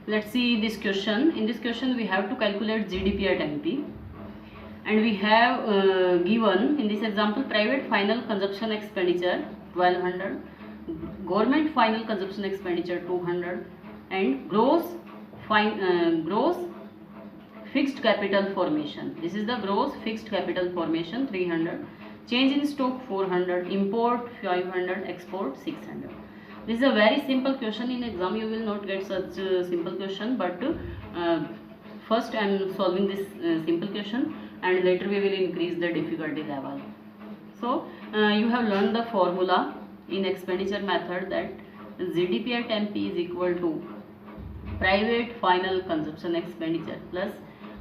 Let's see this question. In this question we have to calculate GDP at MP, and we have given in this example private final consumption expenditure 1200, government final consumption expenditure 200, and gross fixed capital formation. This is the gross fixed capital formation 300, change in stock 400, import 500, export 600. This is a very simple question. In exam you will not get such simple question, but first I am solving this simple question, and later we will increase the difficulty level. So you have learned the formula in expenditure method that GDP at MP is equal to private final consumption expenditure plus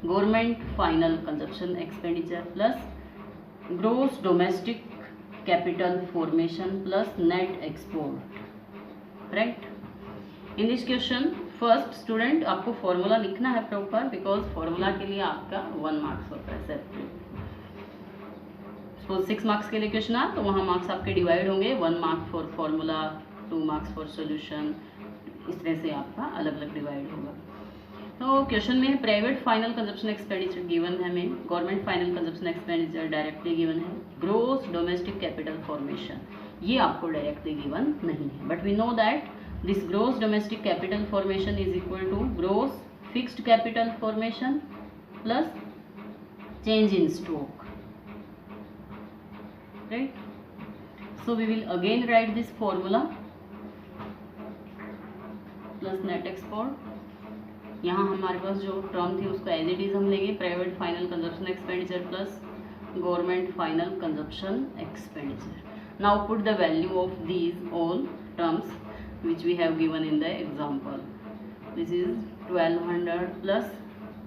government final consumption expenditure plus gross domestic capital formation plus net export. Correct? In this question first student आपको formula लिखना है proper, because formula के लिए आपका 1 marks होता है separate. Suppose 6 marks के लिए क्वेश्चन आ तो वहाँ मार्क्स आपके डिवाइड होंगे, 1 mark for formula, 2 marks for solution, इस तरह से आपका अलग अलग डिवाइड होगा. तो क्वेश्चन में private final consumption expenditure given है, हमें government final consumption expenditure directly given है, ग्रोस डोमेस्टिक कैपिटल फॉर्मेशन ये आपको डायरेक्टली गिवन नहीं है, but we know that this gross domestic capital formation is equal to gross fixed capital formation plus change in stock, right? So we will again write this formula plus net export. यहाँ हमारे पास जो term थी उसको as it is हम लेंगे, private final consumption expenditure plus government final consumption expenditure. Now put the value of these all terms which we have given in the example. This is 1200 plus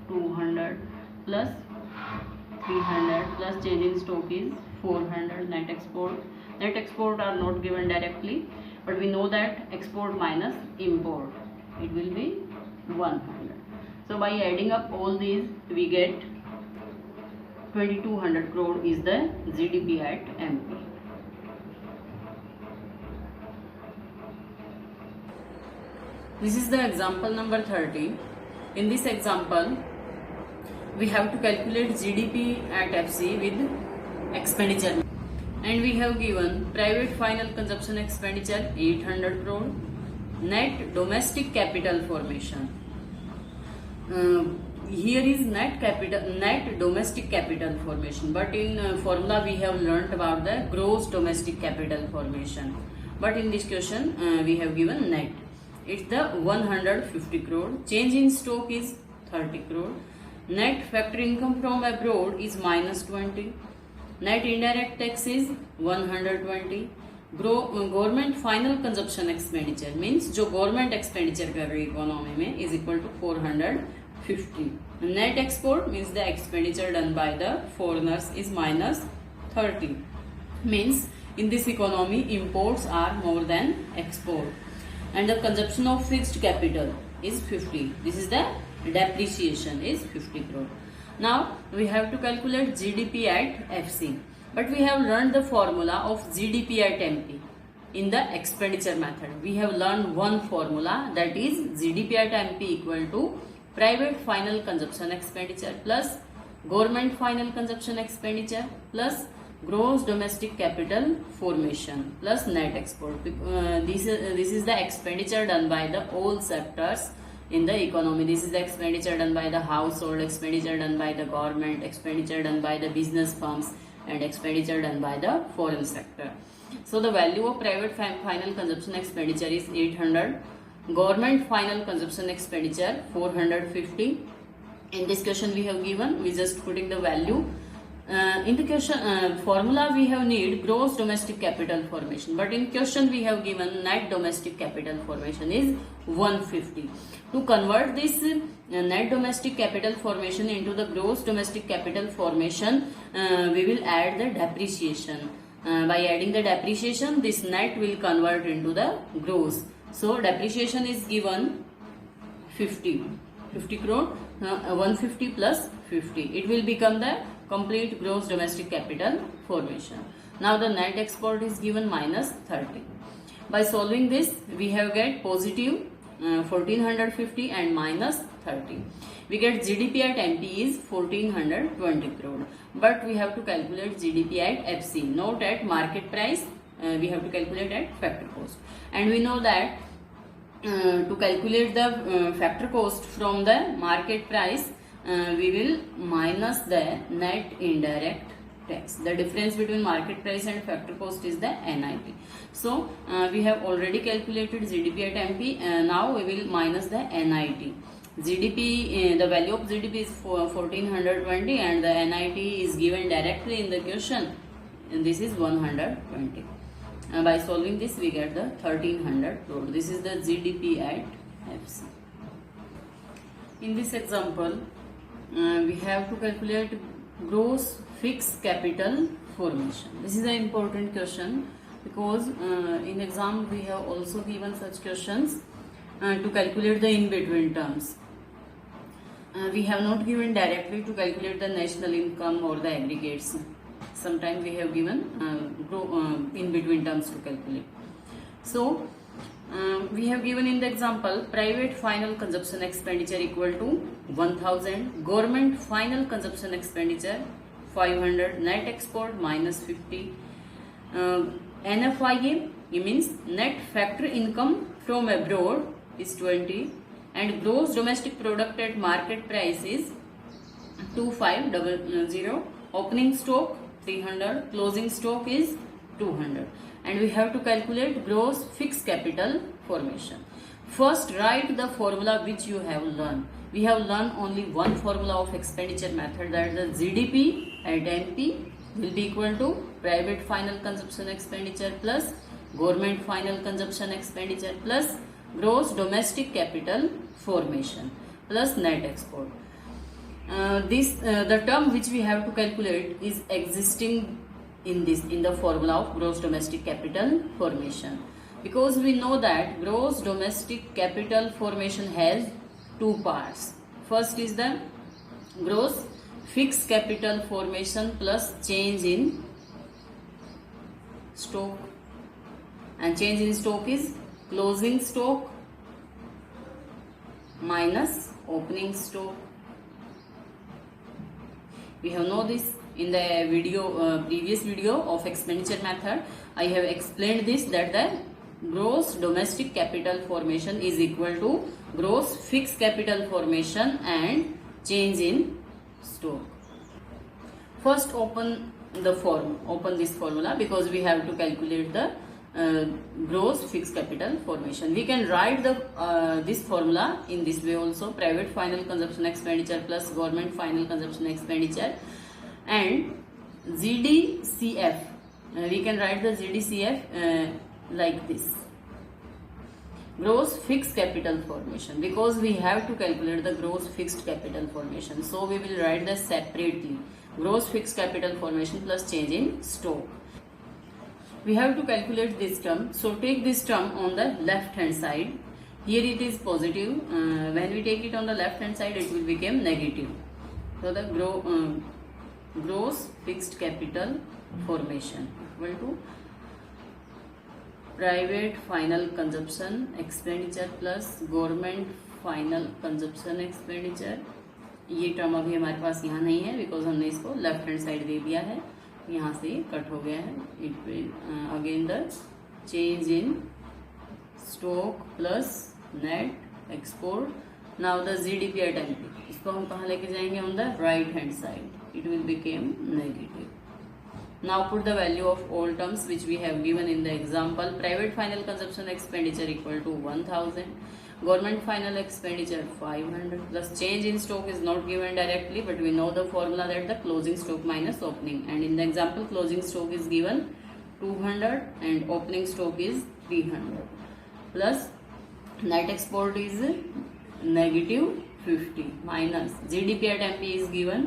200 plus 300 plus change in stock is 400. Net export are not given directly, but we know that export minus import it will be 100. So by adding up all these we get 2200 crore is the GDP at MP. This is the example number 30. In this example, we have to calculate GDP at FC with expenditure, and we have given private final consumption expenditure 800 crore, net domestic capital formation. Here is net domestic capital formation, but in formula we have learnt about the gross domestic capital formation, but in this question we have given net. It's the 150 crore. Change in stock is 30 crore. Net factory income from abroad is minus 20. Net indirect tax is 120. Government final consumption expenditure means जो government expenditure कर रही economy में is equal to 450. Net export means the expenditure done by the foreigners is minus 30. Means in this economy imports are more than export. And the consumption of fixed capital is 50. This is the depreciation is 50 crore. Now we have to calculate GDP at FC, but we have learned the formula of GDP at MP in the expenditure method. We have learned one formula, that is GDP at MP equal to private final consumption expenditure plus government final consumption expenditure plus gross domestic capital formation plus net export. This is the expenditure done by the all sectors in the economy. This is the expenditure done by the household, expenditure done by the government, expenditure done by the business firms, and expenditure done by the foreign sector. So the value of private final consumption expenditure is 800, government final consumption expenditure 450. In this question we have given, we just putting the value. In the question formula we have need gross domestic capital formation, but in question we have given net domestic capital formation is 150. To convert this net domestic capital formation into the gross domestic capital formation, we will add the depreciation. By adding the depreciation, this net will convert into the gross. So depreciation is given 50 crore, 150 plus 50, it will become the complete gross domestic capital formation. Now the net export is given minus 30. By solving this we have get positive 1450 and minus 30. We get GDP at MP is 1420 crore. But we have to calculate GDP at FC, not at market price. We have to calculate at factor cost. And we know that to calculate the factor cost from the market price, we will minus the net indirect tax. The difference between market price and factor cost is the NIT. So we have already calculated GDP at MP. Now we will minus the NIT. GDP, the value of GDP is 1420 and the NIT is given directly in the question, and this is 120. By solving this, we get the 1300 crore. This is the GDP at FC. In this example, we have to calculate gross fixed capital formation. This is an important question because in exam we have also given such questions to calculate the in-between terms. We have not given directly to calculate the national income or the aggregates. Sometimes we have given in-between terms to calculate. So we have given in the example private final consumption expenditure equal to 1000, government final consumption expenditure 500, net export minus 50, NFIA means net factory income from abroad is 20, and gross domestic product at market price is 2500, opening stock 300, closing stock is 200, and we have to calculate gross fixed capital formation. First, write the formula which you have learned. We have learned only one formula of expenditure method, that is the GDP at MP will be equal to private final consumption expenditure plus government final consumption expenditure plus gross domestic capital formation plus net export. The term which we have to calculate is existing in the formula of gross domestic capital formation, because we know that gross domestic capital formation has two parts. First is the gross fixed capital formation plus change in stock, and change in stock is closing stock minus opening stock. We have know this in the video, previous video of expenditure method. I have explained this, that the gross domestic capital formation is equal to gross fixed capital formation and change in stock. First open this formula, because we have to calculate the gross fixed capital formation. We can write this formula in this way also: private final consumption expenditure plus government final consumption expenditure, and GDCF. We can write the GDCF like this: gross fixed capital formation, because we have to calculate the gross fixed capital formation. So we will write this separately: gross fixed capital formation plus change in stock. We have to calculate this term. So take this term on the left hand side. Here it is positive. When we take it on the left hand side, it will become negative. So the gross fixed capital formation equal to private final consumption expenditure plus government final consumption expenditure. ये term अभी हमारे पास यहाँ नहीं है, because हमने इसको left hand side दे दिया है, यहाँ से कट हो गया है. It will again the change in stock plus net export. Now the GDP at MP, इसको हम कहाँ लेके जाएंगे? On the right hand side. It will became negative. Now put the value of all terms which we have given in the example. Private final consumption expenditure equal to 1000, government final expenditure 500, plus change in stock is not given directly, but we know the formula, that the closing stock minus opening, and in the example closing stock is given 200 and opening stock is 300, plus net export is negative 50 minus GDP at MP is given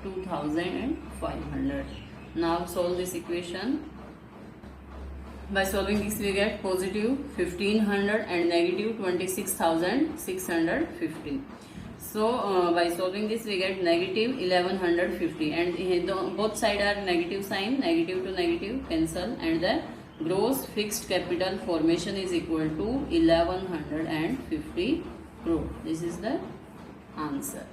2500. Now solve this equation. By solving this we get positive 1500 and negative 26,650. So by solving this we get negative 1150, and both sides are negative sign, negative to negative cancel, and the gross fixed capital formation is equal to 1150 crore. This is the answer.